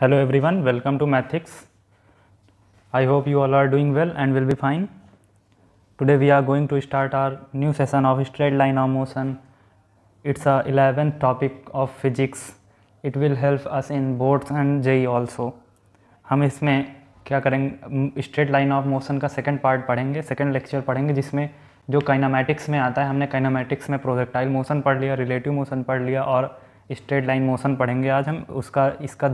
Hello everyone, welcome to Mathics. I hope you all are doing well and will be fine. Today we are going to start our new session of straight line of motion. It's a 11th topic of physics. It will help us in boards and JEE also. हम इसमें क्या करेंगे, straight line of motion का second part पढ़ेंगे, second lecture पढ़ेंगे, जिसमें जो kinematics में आता है, हमने काइनामेटिक्स में प्रोजेक्टाइल मोशन पढ़ लिया, रिलेटिव मोशन पढ़ लिया और स्ट्रेट लाइन मोशन पढ़ेंगे आज हम। इसका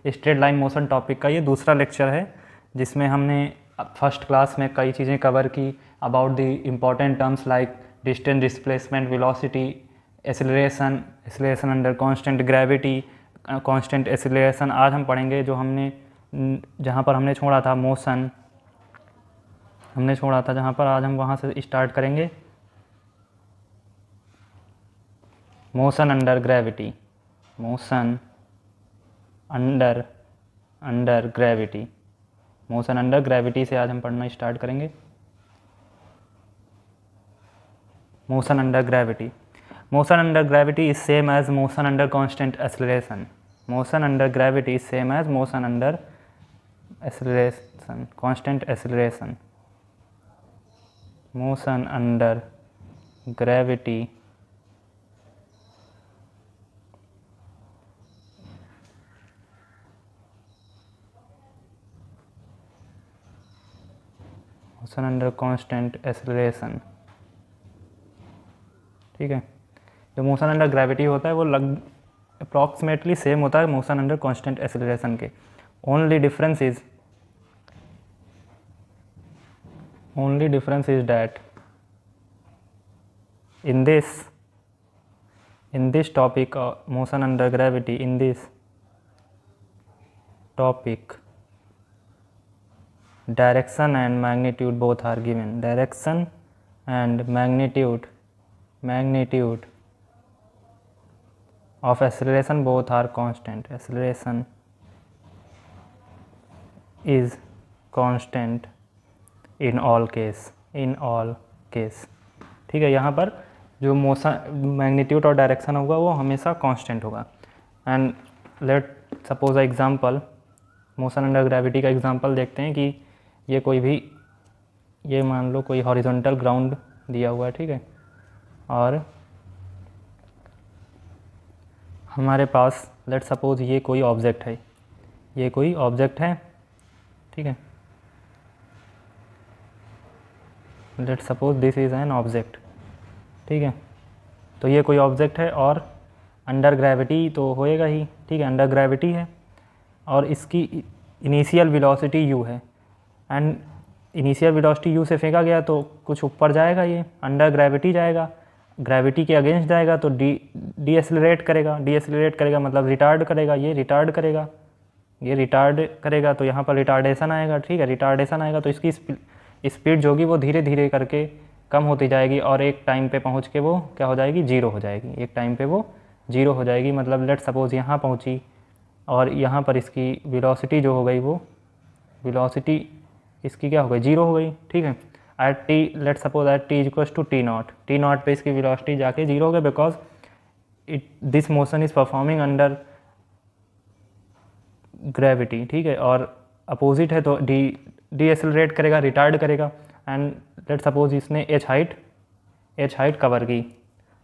स्ट्रेट लाइन मोशन टॉपिक का ये दूसरा लेक्चर है, जिसमें हमने फर्स्ट क्लास में कई चीज़ें कवर की about the important terms like distance, displacement, velocity, acceleration under constant gravity, constant acceleration. आज हम पढ़ेंगे जहाँ पर हमने छोड़ा था मोशन, जहाँ पर आज हम वहाँ से स्टार्ट करेंगे। Motion under gravity, motion under gravity, motion under gravity से आज हम पढ़ना स्टार्ट करेंगे। Motion under gravity, motion under gravity is same as motion under constant acceleration. Motion under gravity is same as motion under acceleration, constant acceleration. Motion under gravity motion under constant acceleration. ठीक है, जो motion under gravity होता है वो approximately same होता है motion under constant acceleration के। only difference is that in this topic motion under gravity, in this topic direction and magnitude both are given. Direction and magnitude of acceleration both are constant. Acceleration is constant in all case. ठीक है, यहाँ पर जो motion magnitude और direction होगा वो हमेशा constant होगा। And let suppose example, motion under gravity का एग्जांपल देखते हैं कि ये मान लो कोई हॉरिजॉन्टल ग्राउंड दिया हुआ है, ठीक है, और हमारे पास लेट सपोज ये कोई ऑब्जेक्ट है, ठीक है, late suppose this is an object, ठीक है। तो ये कोई ऑब्जेक्ट है और अंडर ग्रेविटी तो होएगा ही, ठीक है, अंडर ग्रेविटी है और इसकी इनिशियल वेलोसिटी u है। एंड इनिशियल वेलोसिटी u से फेंका गया तो कुछ ऊपर जाएगा, ये अंडर ग्रेविटी जाएगा, ग्रेविटी के अगेंस्ट जाएगा तो डी एक्सेलरेट करेगा मतलब रिटार्ड करेगा, ये रिटार्ड करेगा तो यहाँ पर रिटार्डेशन आएगा, ठीक है, रिटार्डेशन आएगा तो इसकी स्पीड जो होगी वो धीरे धीरे करके कम होती जाएगी और एक टाइम पे पहुँच के वो क्या हो जाएगी, जीरो हो जाएगी। एक टाइम पे वो जीरो हो जाएगी, मतलब लेट सपोज यहाँ पहुँची और यहाँ पर इसकी वेलोसिटी जो हो गई वो वेलोसिटी इसकी क्या हो गई, जीरो हो गई, ठीक है। At t, let suppose at t equals to t nought पे इसकी वेलोसिटी जाके जीरो हो गई because this motion is performing under gravity, ठीक है, और अपोजिट है तो डी एक्सेलरेट करेगा, रिटार्ड करेगा। एंड लेट सपोज इसने एच हाइट कवर की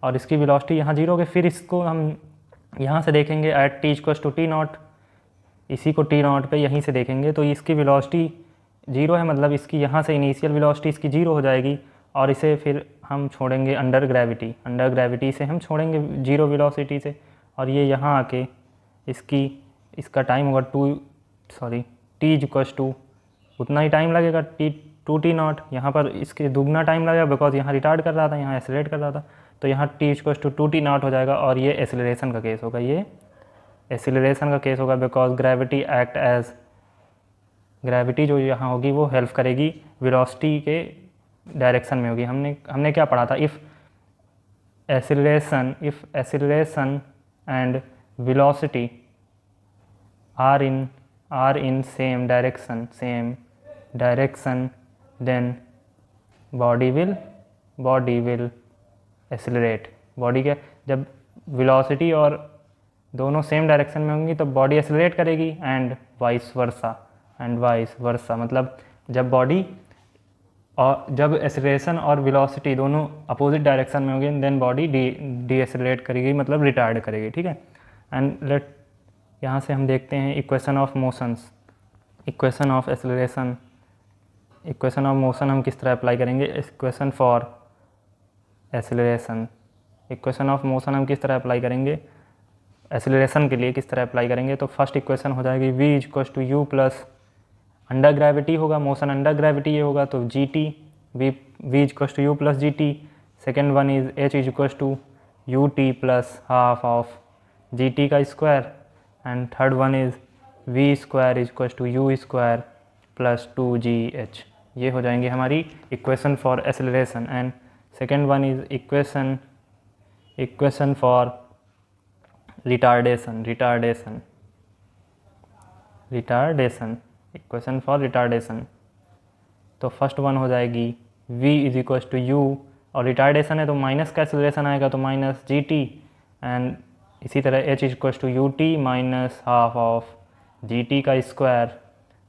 और इसकी वेलोसिटी यहाँ जीरो हो गई। फिर इसको हम यहाँ से देखेंगे at t equals to t nought, इसी को टी नॉट पे यहीं से देखेंगे तो इसकी वेलोसिटी जीरो है, मतलब इसकी यहाँ से इनिशियल वेलोसिटी इसकी जीरो हो जाएगी और इसे फिर हम छोड़ेंगे अंडर ग्रेविटी से हम छोड़ेंगे जीरो वेलोसिटी से, और ये यहाँ आके इसका टाइम होगा टी इक्वल्स टू उतना ही टाइम लगेगा टी नॉट। यहाँ पर इसके दुगना टाइम लगेगा बिकॉज यहाँ रिटार्ड कर रहा था, यहाँ एक्सेलरेट कर रहा था, तो यहाँ t equals to t nought हो जाएगा और ये एक्सेलरेशन का केस होगा, बिकॉज ग्रेविटी जो यहाँ होगी वो हेल्प करेगी वेलोसिटी के डायरेक्शन में होगी। हमने क्या पढ़ा था, if acceleration and velocity are in same direction then body will accelerate. Body क्या, जब वेलोसिटी और दोनों सेम डायरेक्शन में होंगी तो बॉडी एक्सेलरेट करेगी एंड वाइस वर्सा मतलब जब एक्सेलरेशन और वेलोसिटी दोनों अपोजिट डायरेक्शन में होंगे देन बॉडी डी एक्सेलरेट करेगी मतलब रिटार्ड करेगी, ठीक है। एंड लेट यहाँ से हम देखते हैं equation of motions, equation of acceleration, equation of motion हम किस तरह अप्लाई करेंगे, equation for acceleration, equation of motion हम किस तरह अप्लाई करेंगे, एक्सेलरेशन के लिए किस तरह अप्लाई करेंगे। तो फर्स्ट इक्वेशन हो जाएगी v equals to u plus under gravity होगा, मोशन अंडर ग्रेविटी ये होगा तो g t, v equals to u plus g t. Second one is h equals to u t plus half of g t का square and third one is v square equals to u square plus 2gh। ये हो जाएंगे हमारी equation for acceleration. And second one is equation for retardation, equation for retardation. तो first one हो जाएगी v is equals to u और retardation है तो माइनस का एक्सेलरेशन आएगा तो माइनस जी टी एंड इसी तरह h is equals to u t minus half of g t का square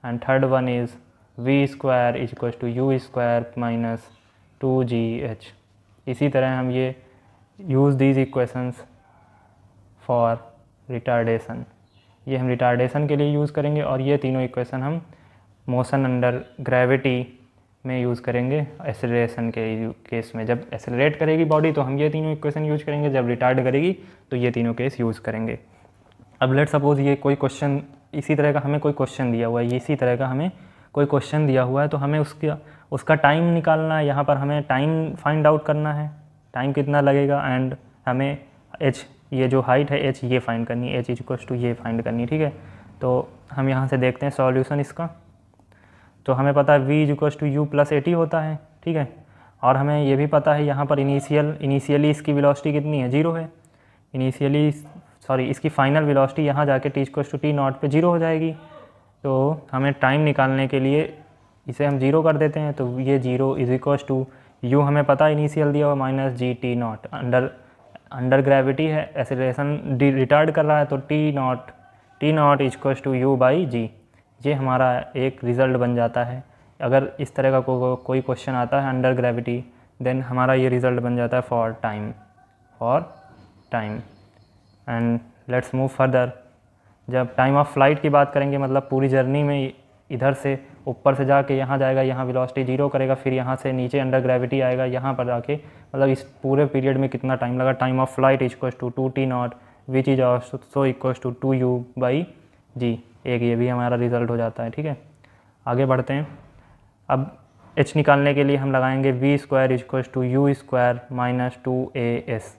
and third one is v square is equals to u square minus 2gh। इसी तरह हम ये use these equations for retardation, ये हम retardation के लिए use करेंगे और ये तीनों इक्वेशन हम मोशन अंडर ग्रेविटी में यूज़ करेंगे एक्सेलरेशन के केस में। जब एक्सेलरेट करेगी बॉडी तो हम ये तीनों इक्वेशन यूज़ करेंगे, जब रिटार्ड करेगी तो ये तीनों केस यूज़ करेंगे। अब लेट सपोज ये कोई क्वेश्चन इसी तरह का हमें कोई क्वेश्चन दिया हुआ है, इसी तरह का हमें कोई क्वेश्चन दिया हुआ है तो हमें उसका टाइम निकालना है। यहाँ पर हमें टाइम फाइंड आउट करना है, टाइम कितना लगेगा एंड हमें h ये जो हाइट है h ये फाइंड करनी है, h इक्वल्स टू ये फाइंड करनी है, ठीक है। तो हम यहाँ से देखते हैं सॉल्यूशन इसका। तो हमें पता है v equals to u plus 80 होता है, ठीक है। और हमें ये भी पता है यहाँ पर इनिशियली इसकी वेलोसिटी कितनी है, 0 है। इसकी फाइनल वेलोसिटी यहाँ जाके t equals to t nought पे 0 हो जाएगी। तो हमें टाइम निकालने के लिए इसे हम 0 कर देते हैं तो ये 0 इज इक्वल्स टू यू हमें पता है इनिशियल दिया हुआ minus g t naught, under gravity है, एक्सेलरेशन रिटार्ड कर रहा है तो t naught equals to u by g. ये हमारा एक रिज़ल्ट बन जाता है। अगर इस तरह का कोई क्वेश्चन आता है अंडर ग्रेविटी देन हमारा ये रिज़ल्ट बन जाता है for time. And let's move further. जब टाइम ऑफ फ्लाइट की बात करेंगे मतलब पूरी जर्नी में इधर से ऊपर से जाके यहाँ जाएगा, यहाँ वेलोसिटी 0 करेगा, फिर यहाँ से नीचे अंडर ग्रेविटी आएगा, यहाँ पर जाके मतलब इस पूरे पीरियड में कितना टाइम लगा। Time of flight equals to 2t naught which is also equals to 2u by g. एक ये भी हमारा रिज़ल्ट हो जाता है, ठीक है। आगे बढ़ते हैं। अब h निकालने के लिए हम लगाएंगे v square equals to u square minus 2as।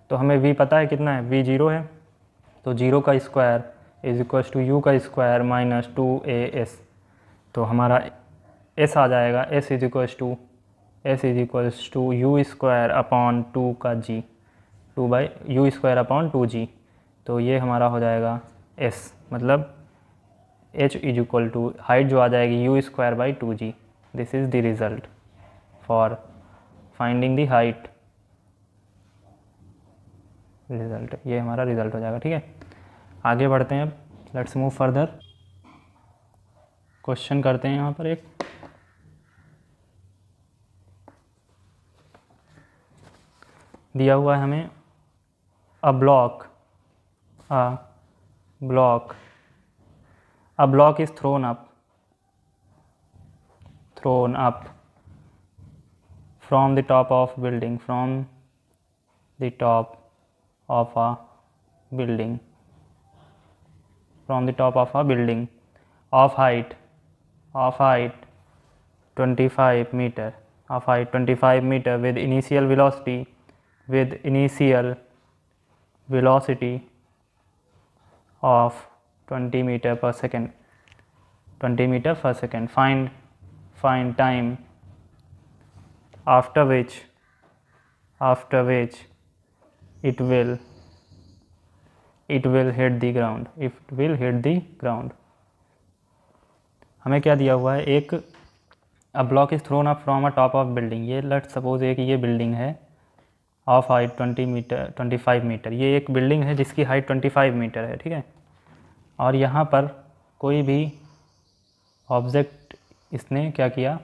तो हमें v पता है कितना है, v 0 है तो 0 का square is equals to u का स्क्वायर माइनस 2as। तो हमारा s आ जाएगा s is equals to u square upon 2 का g, 2 by u square upon 2g। तो ये हमारा हो जाएगा s मतलब h is equal to height जो आ जाएगी u square by 2g। This is the result for finding the height, result ये हमारा रिज़ल्ट हो जाएगा, ठीक है। आगे बढ़ते हैं। अब लेट्स मूव फर्दर। क्वेश्चन करते हैं यहाँ पर एक दिया हुआ है हमें a block is throne up from the top of building, from the top of a building of height 25 meter with initial velocity of 20 meter per second. Find time after which it will hit the ground। हमें क्या दिया हुआ है, एक a block is throne up from a top of building. ये let's suppose एक ये building है ऑफ हाइट 25 मीटर। ये एक बिल्डिंग है जिसकी हाइट 25 मीटर है, ठीक है। और यहाँ पर कोई भी ऑब्जेक्ट इसने क्या किया,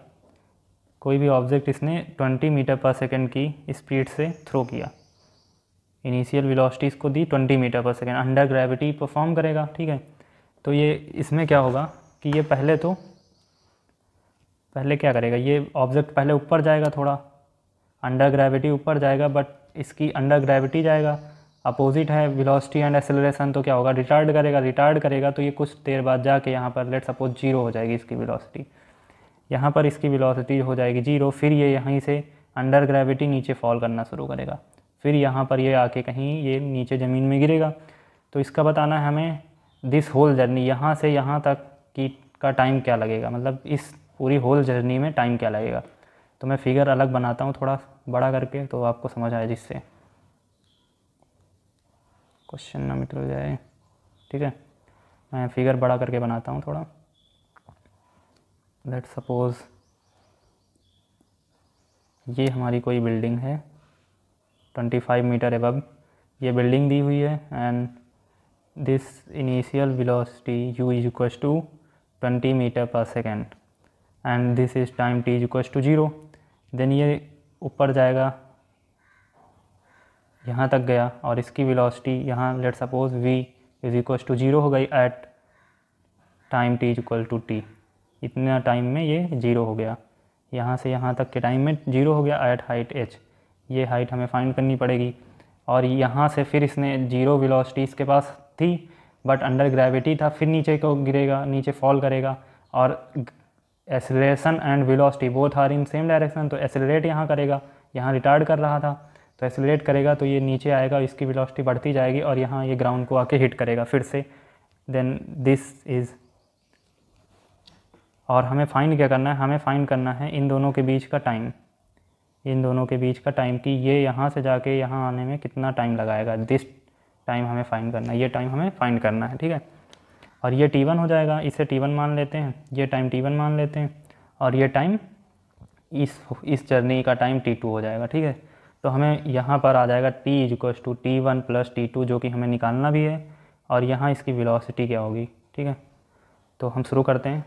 कोई भी ऑब्जेक्ट इसने 20 मीटर पर सेकेंड की स्पीड से थ्रो किया। इनिशियल वेलोसिटी इसको दी 20 मीटर पर सेकेंड, अंडर ग्रेविटी परफॉर्म करेगा, ठीक है। तो ये इसमें क्या होगा कि ये पहले क्या करेगा, ये ऑब्जेक्ट पहले ऊपर जाएगा, थोड़ा अंडर ग्रेविटी ऊपर जाएगा, बट इसकी अंडर ग्रेविटी जाएगा, अपोजिट है वेलोसिटी एंड एक्सेलरेशन, तो क्या होगा, रिटार्ड करेगा। तो ये कुछ देर बाद जाके यहाँ पर लेट सपोज 0 हो जाएगी इसकी वेलोसिटी, यहाँ पर इसकी वेलोसिटी हो जाएगी 0। फिर ये यहीं से अंडर ग्रेविटी नीचे फॉल करना शुरू करेगा, फिर यहाँ पर ये आके कहीं ये नीचे ज़मीन में गिरेगा। तो इसका बताना है हमें दिस होल जर्नी, यहाँ से यहाँ तक का टाइम क्या लगेगा, मतलब इस पूरी होल जर्नी में टाइम क्या लगेगा। तो मैं फिगर अलग बनाता हूँ थोड़ा बड़ा करके, तो आपको समझ आए, जिससे क्वेश्चन ना मिट जाए, ठीक है। मैं फिगर बड़ा करके बनाता हूँ थोड़ा। लेट सपोज ये हमारी कोई बिल्डिंग है 25 मीटर एबव, ये बिल्डिंग दी हुई है, and this initial velocity u is equal to 20 metre पर second and this is time t is equal to 0। Then ये ऊपर जाएगा, यहाँ तक गया, और इसकी वेलोसिटी यहाँ let suppose v is equal to 0 हो गई at time t is equal to t। इतना टाइम में ये 0 हो गया, यहाँ से यहाँ तक के टाइम में 0 हो गया एट हाइट h। ये हाइट हमें फाइंड करनी पड़ेगी। और यहाँ से फिर इसने 0 वेलोसिटी इसके पास थी, बट अंडर ग्रेविटी था, फिर नीचे को गिरेगा, नीचे फॉल करेगा, और acceleration and velocity both are in same direction. तो एक्सेलरेट यहाँ करेगा, यहाँ रिटार्ड कर रहा था, तो एक्सेलरेट करेगा तो ये नीचे आएगा, इसकी वेलोसिटी बढ़ती जाएगी, और यहाँ ये ग्राउंड को आके हिट करेगा फिर से। देन दिस इज़, और हमें फाइंड क्या करना है, हमें फाइंड करना है इन दोनों के बीच का टाइम, इन दोनों के बीच का टाइम कि ये यहाँ से जाके यहाँ आने में कितना टाइम लगाएगा। दिस टाइम हमें फाइंड करना है, ये टाइम हमें फाइंड करना है, ठीक है। और ये t1 हो जाएगा, इसे t1 मान लेते हैं, ये टाइम t1 मान लेते हैं, और ये टाइम इस जर्नी का टाइम t2 हो जाएगा, ठीक है। तो हमें यहाँ पर आ जाएगा t is equal to t1 plus t2, जो कि हमें निकालना भी है, और यहाँ इसकी वेलोसिटी क्या होगी, ठीक है। तो हम शुरू करते हैं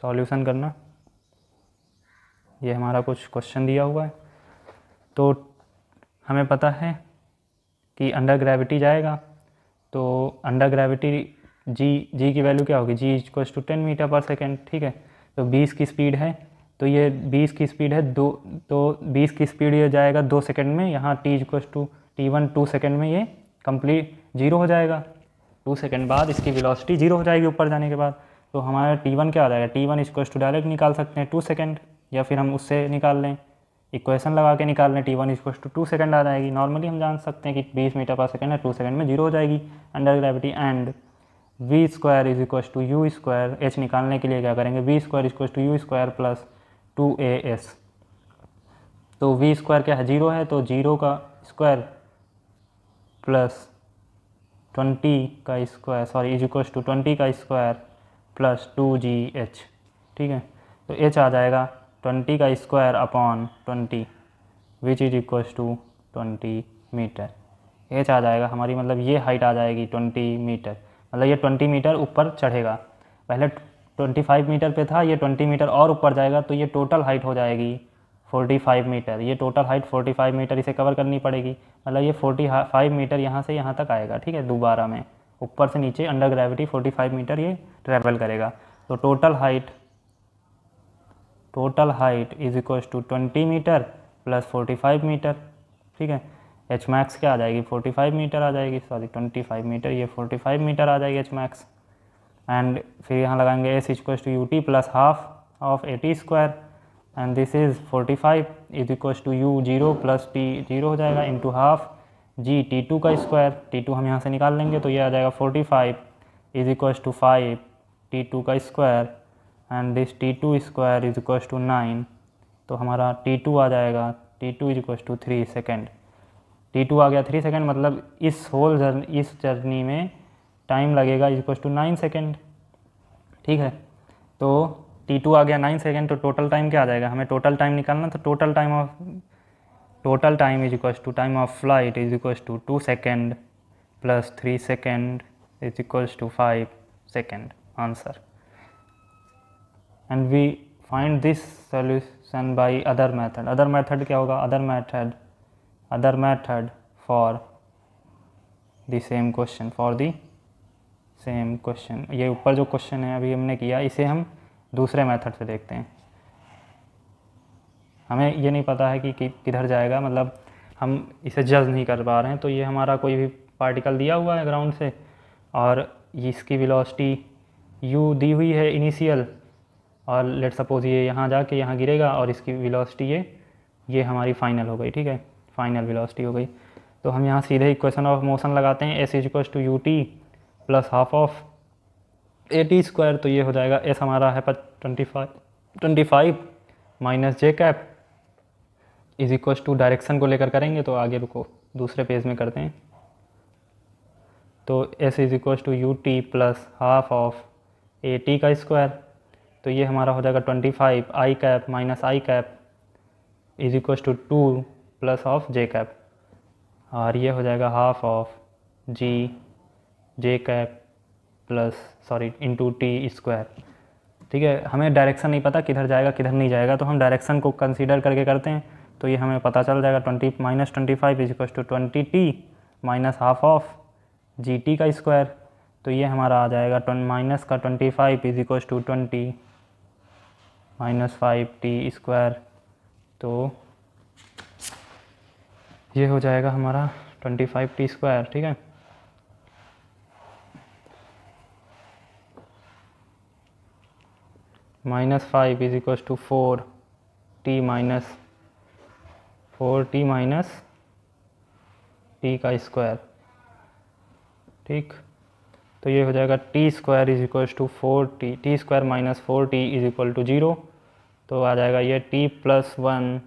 सॉल्यूशन करना। ये हमारा कुछ क्वेश्चन दिया हुआ है, तो हमें पता है कि अंडर ग्रेविटी जाएगा, तो अंडर ग्रेविटी जी की वैल्यू क्या होगी, जी इक्वल टू 10 मीटर पर सेकेंड, ठीक है। तो 20 की स्पीड है, तो ये 20 की स्पीड है, तो 20 की स्पीड ये जाएगा 2 सेकेंड में, यहाँ t equal to t1 2 second में ये कंप्लीट 0 हो जाएगा। 2 सेकेंड बाद इसकी वेलोसिटी 0 हो जाएगी ऊपर जाने के बाद। तो हमारा t1 क्या आ जाएगा, t1 इक्वल टू डायरेक्ट निकाल सकते हैं 2 सेकेंड, या फिर हम उससे निकाल लें, इक्वेशन लगा के निकाल लें, t1 इक्वल टू 2 सेकेंड आ जाएगी। नॉर्मली हम जान सकते हैं कि 20 मीटर पर सेकेंड है, 2 सेकेंड में 0 हो जाएगी under gravity. And v square is equal to u square, h निकालने के लिए क्या करेंगे, v square equal to u square plus 2as। तो v स्क्वायर क्या है, 0 है, तो 0 का स्क्वायर प्लस 20 का square, sorry is equal to 20 का स्क्वायर प्लस 2gh, ठीक है। तो h आ जाएगा 20 का square upon 20 which is equal to 20 metre. h आ जाएगा हमारी, मतलब ये हाइट आ जाएगी 20 मीटर, मतलब ये 20 मीटर ऊपर चढ़ेगा। पहले 25 मीटर पे था, ये 20 मीटर और ऊपर जाएगा, तो ये टोटल हाइट हो जाएगी 45 मीटर। ये टोटल हाइट 45 मीटर इसे कवर करनी पड़ेगी, मतलब ये 45 मीटर यहाँ से यहाँ तक आएगा, ठीक है। दोबारा में ऊपर से नीचे अंडर ग्रेविटी 45 मीटर ये ट्रैवल करेगा। तो total height is equal to 20 metre plus 45 metre, ठीक है। एच मैक्स क्या आ जाएगी, 45 मीटर आ जाएगी, सॉरी 25 मीटर, ये 45 मीटर आ जाएगी एच मैक्स। एंड फिर यहाँ लगाएंगे s equal to u t plus half of a t square, and this is 45 is equal to u 0 plus t 0 हो जाएगा इंटू हाफ जी t2 का स्क्वायर, t2 हम यहाँ से निकाल लेंगे, तो ये आ जाएगा 45 इज इक्वल टू 5 t2 का स्क्वायर, एंड दिस t2 square is equal to 9। तो हमारा t2 आ जाएगा, t2 is equal to 3 second. t2 आ गया 3 सेकेंड, मतलब इस जर्नी में टाइम लगेगा इक्वल टू 9 सेकेंड, ठीक है। तो t2 आ गया 9 सेकेंड, तो टोटल टाइम क्या आ जाएगा, हमें टोटल टाइम निकालना, तो total time of total time is equals to time of flight is equals to 2 second plus 3 second is equals to 5 second answer. And we find this solution by other method. Other method क्या होगा? Other method for the same question, ये ऊपर जो question है अभी हमने किया, इसे हम दूसरे मेथड से देखते हैं। हमें ये नहीं पता है कि किधर जाएगा, मतलब हम इसे जज नहीं कर पा रहे हैं। तो ये हमारा कोई भी पार्टिकल दिया हुआ है ग्राउंड से और इसकी वेलोसिटी u दी हुई है इनिशियल, और लेट सपोज ये यहाँ जाके यहाँ गिरेगा और इसकी वेलोसिटी ये हमारी फाइनल हो गई, ठीक है, फाइनल वेलोसिटी हो गई। तो हम यहाँ सीधे इक्वेशन ऑफ मोशन लगाते हैं, s is to u t plus half of a t square. तो ये हो जाएगा s हमारा है 25 minus j cap is equal to, direction को लेकर करेंगे तो आगे रुको दूसरे पेज में करते हैं। तो s is equal to u t plus half of a t का स्क्वायर। तो ये हमारा हो जाएगा 25 i cap minus i cap is equal to 2 plus of j cap, और ये हो जाएगा half of j cap plus into t square. ठीक है, हमें डायरेक्शन नहीं पता किधर जाएगा किधर नहीं जाएगा, तो हम डायरेक्शन को कंसीडर करके करते हैं। तो ये हमें पता चल जाएगा 20 minus 25 is equal to 20t minus half of g t का स्क्वायर। तो ये हमारा आ जाएगा माइनस का 25 is equal to 20 minus 5t square. तो ये हो जाएगा हमारा 25t स्क्वायर, ठीक है। Minus 5 is equal to 4t minus t का स्क्वायर, ठीक। तो ये हो जाएगा t square is equal to 4t, t square minus 4t is equal to 0। तो आ जाएगा ये t plus 1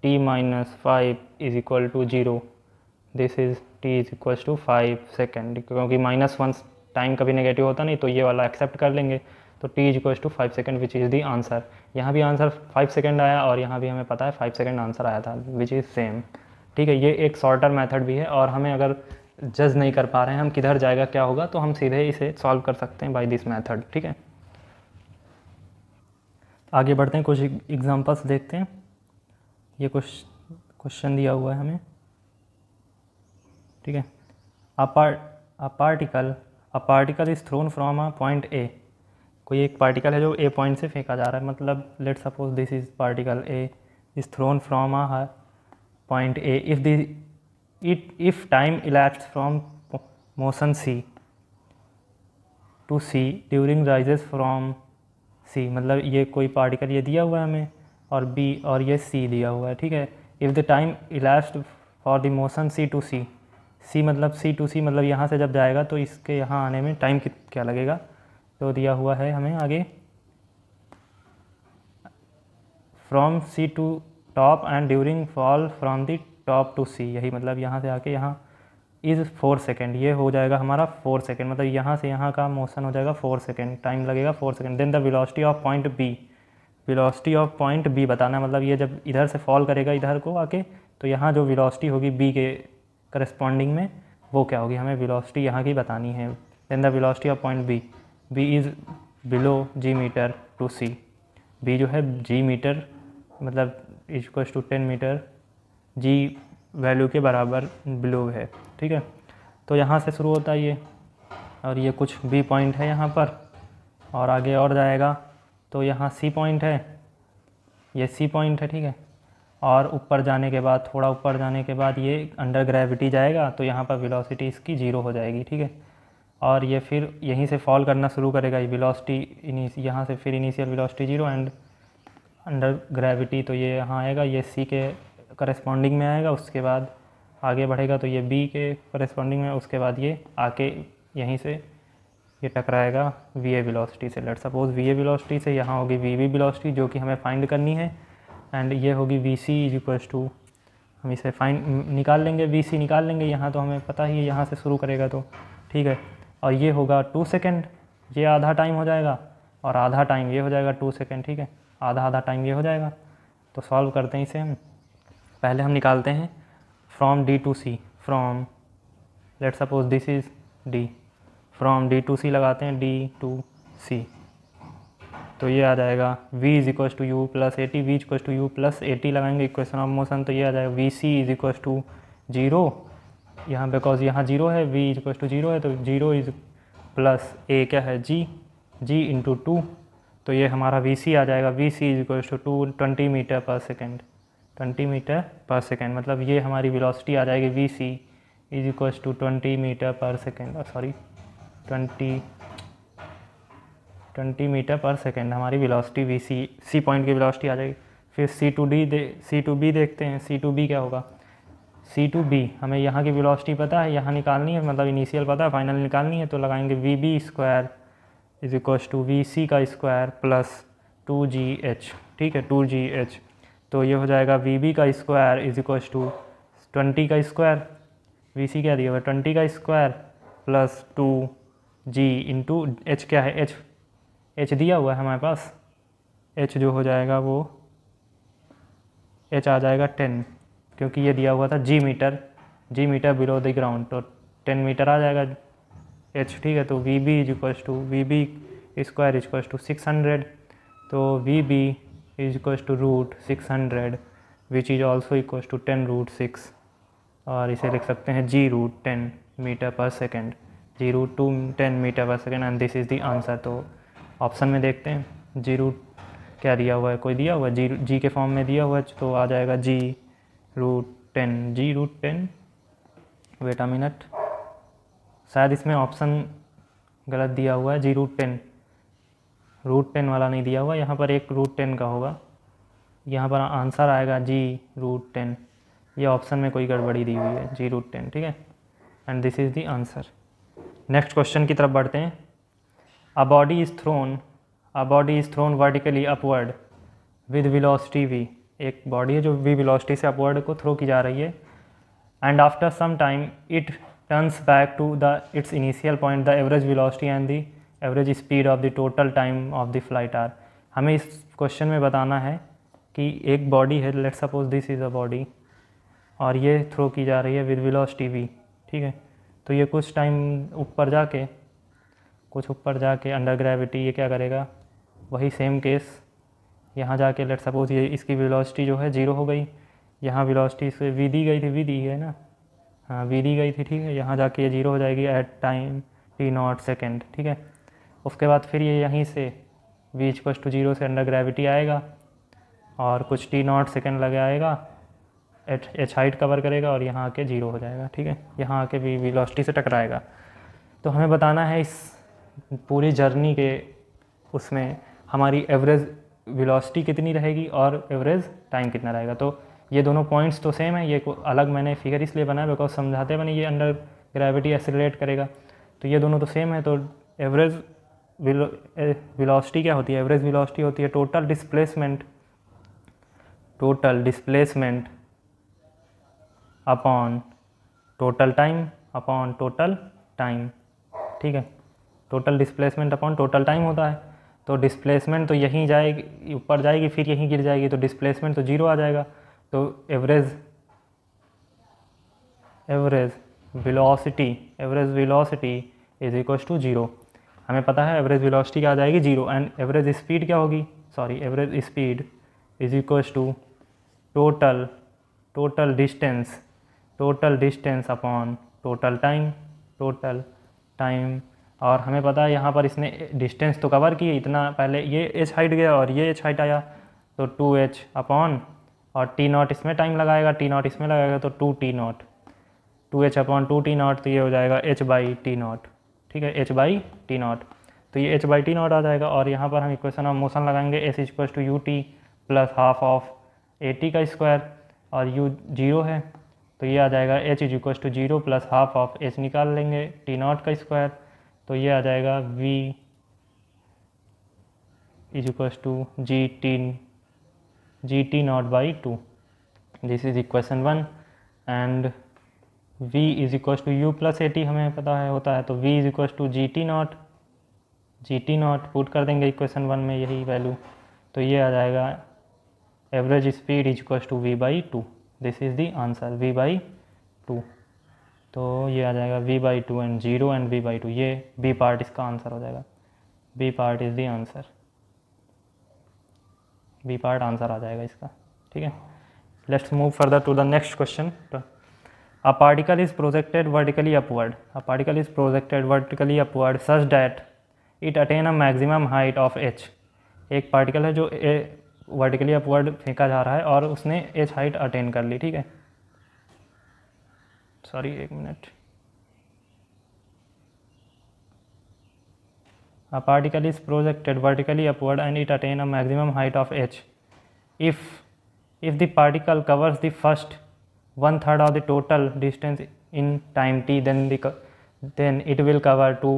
t minus 5 is equal to 0। This is t is equal to 5 second, क्योंकि -1 टाइम कभी नेगेटिव होता नहीं तो ये वाला एक्सेप्ट कर लेंगे। तो t is equal to 5 second which is the answer. यहाँ भी आंसर 5 सेकेंड आया और यहाँ भी हमें पता है 5 सेकेंड आंसर आया था, विच इज़ सेम, ठीक है। ये एक शॉर्टर मेथड भी है, और हमें अगर जज नहीं कर पा रहे हैं हम किधर जाएगा क्या होगा, तो हम सीधे इसे सॉल्व कर सकते हैं बाय दिस मेथड, ठीक है। आगे बढ़ते हैं, कुछ एग्जांपल्स देखते हैं। ये कुछ क्वेश्चन दिया हुआ है हमें, ठीक है। अ particle is thrown from a point ए। कोई एक पार्टिकल है जो ए पॉइंट से फेंका जा रहा है, मतलब let suppose this is particle a is thrown from a point a if time elapsed from motion c to c during rises from c. मतलब ये कोई पार्टिकल ये दिया हुआ है हमें, और बी और ये सी दिया हुआ है, ठीक है। If the time elapsed for the motion c to c, c मतलब सी टू सी मतलब यहाँ से जब जाएगा तो इसके यहाँ आने में टाइम क्या लगेगा, तो दिया हुआ है हमें आगे from c to top and during fall from the top to c. यही मतलब यहाँ से आके यहाँ इज़ 4 सेकेंड, ये हो जाएगा हमारा 4 सेकेंड, मतलब यहाँ से यहाँ का मोशन हो जाएगा 4 सेकेंड, टाइम लगेगा 4 second. Then the velocity of point b, velocity of point b बताना, मतलब ये जब इधर से फॉल करेगा इधर को आके, तो यहाँ जो वेलोसिटी होगी बी के करस्पॉन्डिंग में वो क्या होगी, हमें वेलोसिटी यहाँ की बतानी है। Then the velocity of point b, b is below g metre to c, b जो है जी मीटर मतलब equal to 10 metre g value के बराबर बिलो है, ठीक है। तो यहाँ से शुरू होता है ये, और ये कुछ बी पॉइंट है यहाँ पर, और आगे और जाएगा तो यहाँ सी पॉइंट है, ये सी पॉइंट है, ठीक है। और ऊपर जाने के बाद, थोड़ा ऊपर जाने के बाद ये अंडर ग्रेविटी जाएगा, तो यहाँ पर वेलोसिटी इसकी 0 हो जाएगी, ठीक है। और ये फिर यहीं से फॉल करना शुरू करेगा, ये वेलोसिटी यहाँ से फिर initial velocity 0 and under gravity, तो ये यहाँ आएगा, ये सी के करस्पॉन्डिंग में आएगा, उसके बाद आगे बढ़ेगा तो ये बी के करस्पॉन्डिंग में, उसके बाद ये आके यहीं से ये टकराएगा वी ए वेलोसिटी से। Let suppose V A velocity से यहाँ होगी वी बी वेलोसिटी जो कि हमें फाइंड करनी है, एंड ये होगी v c is equal to, हम इसे फाइंड निकाल लेंगे, वी सी निकाल लेंगे, यहाँ तो हमें पता ही है यहाँ से शुरू करेगा तो, ठीक है। और ये होगा 2 सेकेंड, ये आधा टाइम हो जाएगा, और आधा टाइम ये हो जाएगा 2 सेकेंड, ठीक है, आधा टाइम ये हो जाएगा। तो सॉल्व करते हैं इसे हम। पहले हम निकालते हैं from d to c, from let suppose this is d, from d to c लगाते हैं, डी टू सी, तो ये आ जाएगा v is equal to u plus a t, v equal to u plus a t लगाएंगे equation of motion, तो ये आ जाएगा v c is equal to zero, यहाँ बिकॉज यहाँ जीरो है, v is equal to zero है, तो जीरो इज प्लस ए क्या है जी, जी इंटू टू, तो ये हमारा वी सी आ जाएगा, v c is equal to 20 metre पर सेकेंड, 20 मीटर पर सेकेंड, मतलब ये हमारी वेलोसिटी आ जाएगी v c is equal to 20 metre पर सेकेंड, सॉरी 20 मीटर पर सेकेंड हमारी वेलोसिटी वी सी पॉइंट की वेलोसिटी आ जाएगी। फिर सी टू बी देखते हैं, सी टू बी क्या होगा, सी टू बी हमें यहाँ की वेलोसिटी पता है, यहाँ निकालनी है, मतलब इनिशियल पता है, फाइनल निकालनी है, तो लगाएंगे v b square is equal to v c का स्क्वायर प्लस 2gh, ठीक है 2gh, तो ये हो जाएगा वी बी का स्क्वायर इज इक्वल टू 20 का स्क्वायर, वी सी क्या दिया हुआ 20 का square plus 2g into H क्या है, एच दिया हुआ है हमारे पास, एच जो हो जाएगा वो एच आ जाएगा 10, क्योंकि ये दिया हुआ था g metre below the ground, तो 10 मीटर आ जाएगा एच, ठीक है। तो v b is equal to v b square is equal to 600, तो v b is equal to root 600 which is also equal to 10 root 6, और इसे लिख सकते हैं जी रूट 10 मीटर पर सेकेंड, जी रूट 10 मीटर पर second, and this is the answer. तो option में देखते हैं जी रूट क्या दिया हुआ है, कोई दिया हुआ है जी के फॉर्म में दिया हुआ है, तो आ जाएगा जी रूट 10, वेट अ मिनट, शायद इसमें ऑप्शन गलत दिया हुआ है, जी रूट 10 वाला नहीं दिया हुआ, यहाँ पर एक रूट 10 का होगा, यहाँ पर आंसर आएगा जी रूट 10, ये ऑप्शन में कोई गड़बड़ी दी हुई है, जी रूट 10, ठीक है, and this is the answer. Next question की तरफ बढ़ते हैं। A body is thrown vertically upward with velocity v, एक बॉडी है जो v वेलोसिटी से अपवर्ड को थ्रो की जा रही है, and after some time it turns back to its initial point, the average velocity and the average speed of the total time of the flight are। हमें इस क्वेश्चन में बताना है कि एक बॉडी है, let's suppose this is a body, और ये थ्रो की जा रही है विद वेलोसिटी v, ठीक है, तो ये कुछ ऊपर जाके अंडर ग्रेविटी ये क्या करेगा, वही सेम केस यहाँ जाके लेट सपोज ये इसकी वेलोसिटी जो है ज़ीरो हो गई, यहाँ वेलोसिटी से वी दी गई थी, वी दी है ना, हाँ वी दी गई थी, ठीक है, यहाँ जाके ये ज़ीरो हो जाएगी एट टाइम t0 सेकेंड, ठीक है। उसके बाद फिर ये यहीं से v इक्वल टू 0 से अंडर ग्रेविटी आएगा और कुछ t0 सेकेंड लगे आएगा, एच हाइट कवर करेगा और यहाँ आके 0 हो जाएगा, ठीक है, यहाँ आके भी वेलोसिटी से टकराएगा। तो हमें बताना है इस पूरी जर्नी के उसमें हमारी एवरेज वेलोसिटी कितनी रहेगी और एवरेज टाइम कितना रहेगा। तो ये दोनों पॉइंट्स तो सेम है, ये अलग मैंने फिगर इसलिए बनाया बिकॉज समझाते बने ये अंडर ग्रेविटी एक्सेलरेट करेगा, तो ये दोनों तो सेम है। तो एवरेज वेलोसिटी क्या होती है, एवरेज वेलोसिटी होती है total displacement upon total time, ठीक है, total displacement upon total time होता है। तो डिस्प्लेसमेंट तो यहीं जाएगी, ऊपर जाएगी, फिर यहीं गिर जाएगी, तो डिस्प्लेसमेंट तो 0 आ जाएगा। तो average velocity is equal to 0। हमें पता है एवरेज वेलोसिटी क्या आ जाएगी 0, एंड एवरेज स्पीड क्या होगी, average speed is equal to total distance upon total time. और हमें पता है यहाँ पर इसने डिस्टेंस तो कवर की, इतना पहले ये एच हाइट गया और ये एच हाइट आया, तो 2h अपॉन और t0 इसमें टाइम लगाएगा, t0 इसमें लगाएगा, तो 2t0, 2h अपॉन 2t0, तो ये हो जाएगा h/t0, ठीक है, h/t0, तो ये h/t0 आ जाएगा। और यहाँ पर हम इक्वेशन ऑफ मोशन लगाएंगे, s equal to ut plus half of at का स्क्वायर, और u 0 है, तो ये आ जाएगा h is equal to 0 plus half of h निकाल लेंगे t0 का स्क्वायर, तो ये आ जाएगा v is equal to gt0/2, this is equation 1, and v is equal to u plus at हमें पता है होता है, तो v is equal to gt0 put कर देंगे इक्वेशन 1 में यही वैल्यू, तो ये आ जाएगा average speed is equal to v/2, this is the answer v/2। तो ये आ जाएगा v/2 एंड 0 एंड v/2, ये बी पार्ट इसका आंसर हो जाएगा। B part is the answer, b part answer आ जाएगा इसका। ठीक है, let's move further to the next question. A particle is projected vertically upward, a particle is projected vertically upward such that it attain a maximum height of h। एक particle है जो vertically upward फेंका जा रहा है और उसने h height attain कर ली। ठीक है, सॉरी एक minute. A particle is projected vertically upward and it attain a maximum height of h. If the particle covers the first 1/3 of the total distance in time t, then it will cover to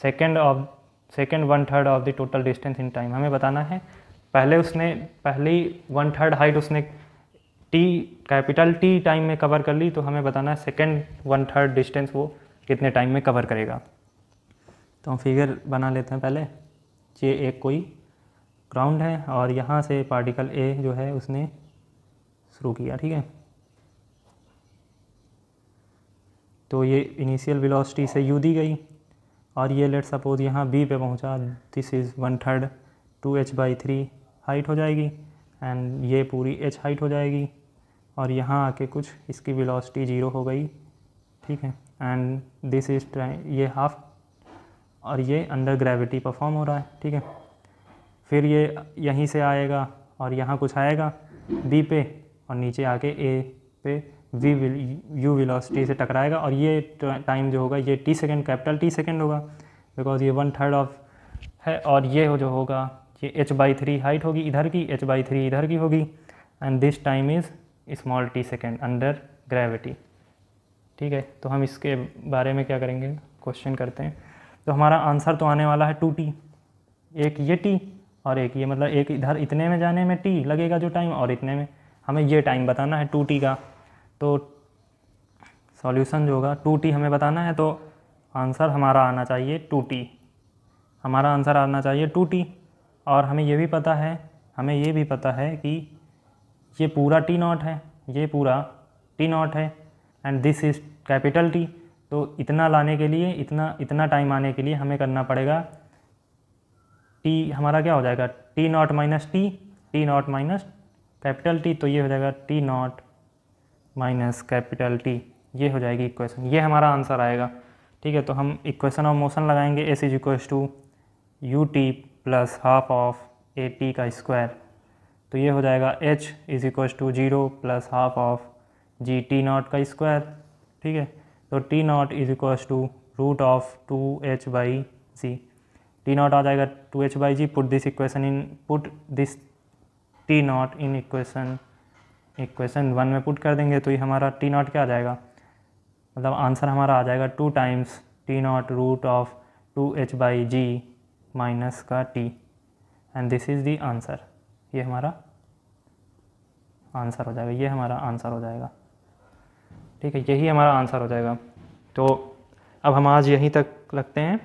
second 1/3 of the total distance in time। हमें बताना है पहली 1/3 height उसने capital T time में cover कर ली, तो हमें बताना है सेकेंड 1/3 डिस्टेंस वो कितने टाइम में कवर करेगा। तो हम फिगर बना लेते हैं पहले। ये एक कोई ग्राउंड है और यहाँ से पार्टिकल ए जो है उसने शुरू किया। ठीक है, तो ये इनिशियल वेलोसिटी से u दी गई और ये लेट सपोज यहाँ b पे पहुँचा, दिस इज़ 1/3 2h/3 हाइट हो जाएगी एंड ये पूरी h हाइट हो जाएगी और यहाँ आके कुछ इसकी वेलोसिटी 0 हो गई। ठीक है, एंड दिस इज ये हाफ और ये अंडर ग्रेविटी परफॉर्म हो रहा है। ठीक है, फिर ये यहीं से आएगा और यहाँ कुछ आएगा b पे और नीचे आके a पे u वेलोसिटी से टकराएगा और ये टाइम जो होगा ये t second, capital T second होगा बिकॉज ये 1/3 ऑफ है और ये जो होगा ये h/3 हाइट होगी इधर की, h/3 इधर की होगी and this time is small t second under gravity. ठीक है, तो हम इसके बारे में क्या करेंगे, क्वेश्चन करते हैं। तो हमारा आंसर तो आने वाला है 2t, एक ये t और एक ये, मतलब एक इधर इतने में जाने में t लगेगा जो टाइम और इतने में हमें ये टाइम बताना है 2t का। तो सॉल्यूशन जो होगा 2t हमें बताना है, तो आंसर हमारा आना चाहिए 2t, हमारा आंसर आना चाहिए 2t। और हमें ये भी पता है कि ये पूरा t0 है, ये पूरा t0 है and this is capital T। तो इतना लाने के लिए, इतना टाइम आने के लिए हमें करना पड़ेगा t हमारा क्या हो जाएगा t0 minus t0 minus capital T, तो ये हो जाएगा t0 माइनस कैपिटल T, ये हो जाएगी इक्वेशन, ये हमारा आंसर आएगा। ठीक है, तो हम इक्वेशन ऑफ मोशन लगाएंगे s is equals to ut plus half of at का स्क्वायर, तो ये हो जाएगा h is equals to 0 plus half of g t0 का स्क्वायर। ठीक है, तो t0 is equals to root of 2h/g, t0 आ जाएगा 2h/g, put this t0 in equation 1 में पुट कर देंगे, तो ये हमारा t0 क्या आ जाएगा, मतलब आंसर हमारा आ जाएगा 2 times t0 root of 2h/g minus का t and this is the answer. ये हमारा आंसर हो जाएगा, ये हमारा आंसर हो जाएगा। ठीक है, यही हमारा आंसर हो जाएगा। तो अब हम आज यहीं तक लगते हैं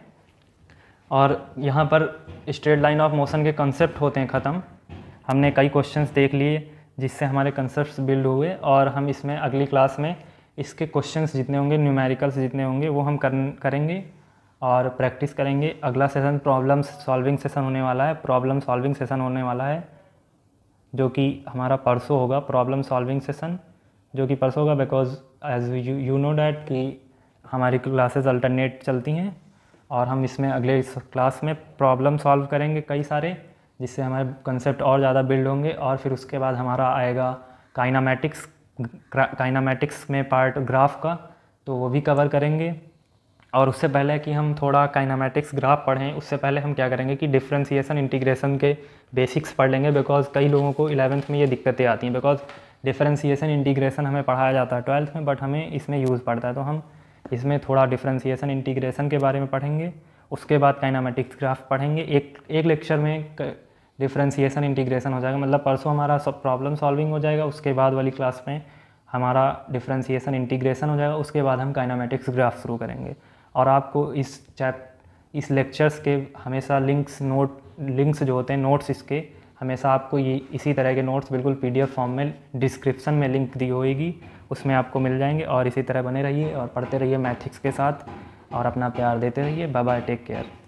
और यहाँ पर स्ट्रेट लाइन ऑफ मोशन के कंसेप्ट होते हैं ख़त्म। हमने कई क्वेश्चंस देख लिए जिससे हमारे कंसेप्ट्स बिल्ड हुए और हम इसमें अगली क्लास में इसके क्वेश्चंस जितने होंगे, न्यूमेरिकल्स जितने होंगे वो हम करेंगे और प्रैक्टिस करेंगे। अगला सेशन प्रॉब्लम सॉल्विंग सेशन होने वाला है, प्रॉब्लम सॉल्विंग सेशन होने वाला है जो कि हमारा परसों होगा, प्रॉब्लम सॉल्विंग सेशन जो कि परसों होगा because as you know that कि हमारी क्लासेस अल्टरनेट चलती हैं और हम इसमें अगले क्लास में प्रॉब्लम सॉल्व करेंगे कई सारे, जिससे हमारे कंसेप्ट और ज़्यादा बिल्ड होंगे। और फिर उसके बाद हमारा आएगा काइनामेटिक्स में पार्ट ग्राफ का, तो वो भी कवर करेंगे। और उससे पहले कि हम थोड़ा काइनामेटिक्स ग्राफ पढ़ें, उससे पहले हम क्या करेंगे कि डिफरेंशिएशन इंटीग्रेशन के बेसिक्स पढ़ लेंगे बिकॉज कई लोगों को 11th में ये दिक्कतें आती हैं बिकॉज डिफरेंशिएशन इंटीग्रेशन हमें पढ़ाया जाता है 12th में बट हमें इसमें यूज़ पड़ता है, तो हम इसमें थोड़ा डिफरेंशिएशन इंटीग्रेशन के बारे में पढ़ेंगे। उसके बाद काइनामेटिक्स ग्राफ पढ़ेंगे, एक लेक्चर में डिफरेंशिएशन इंटीग्रेशन हो जाएगा, मतलब परसों हमारा सब प्रॉब्लम सॉल्विंग हो जाएगा, उसके बाद वाली क्लास में हमारा डिफरेंशिएशन इंटीग्रेशन हो जाएगा, उसके बाद हम काइनामेटिक्स ग्राफ शुरू करेंगे। और आपको इस लेक्चर्स के हमेशा लिंक्स जो होते हैं नोट्स इसके हमेशा आपको ये इसी तरह के नोट्स बिल्कुल PDF फॉर्म में डिस्क्रिप्शन में लिंक दी होगी, उसमें आपको मिल जाएंगे। और इसी तरह बने रहिए और पढ़ते रहिए मैथिक्स के साथ, और अपना प्यार देते रहिए। Bye bye, take care.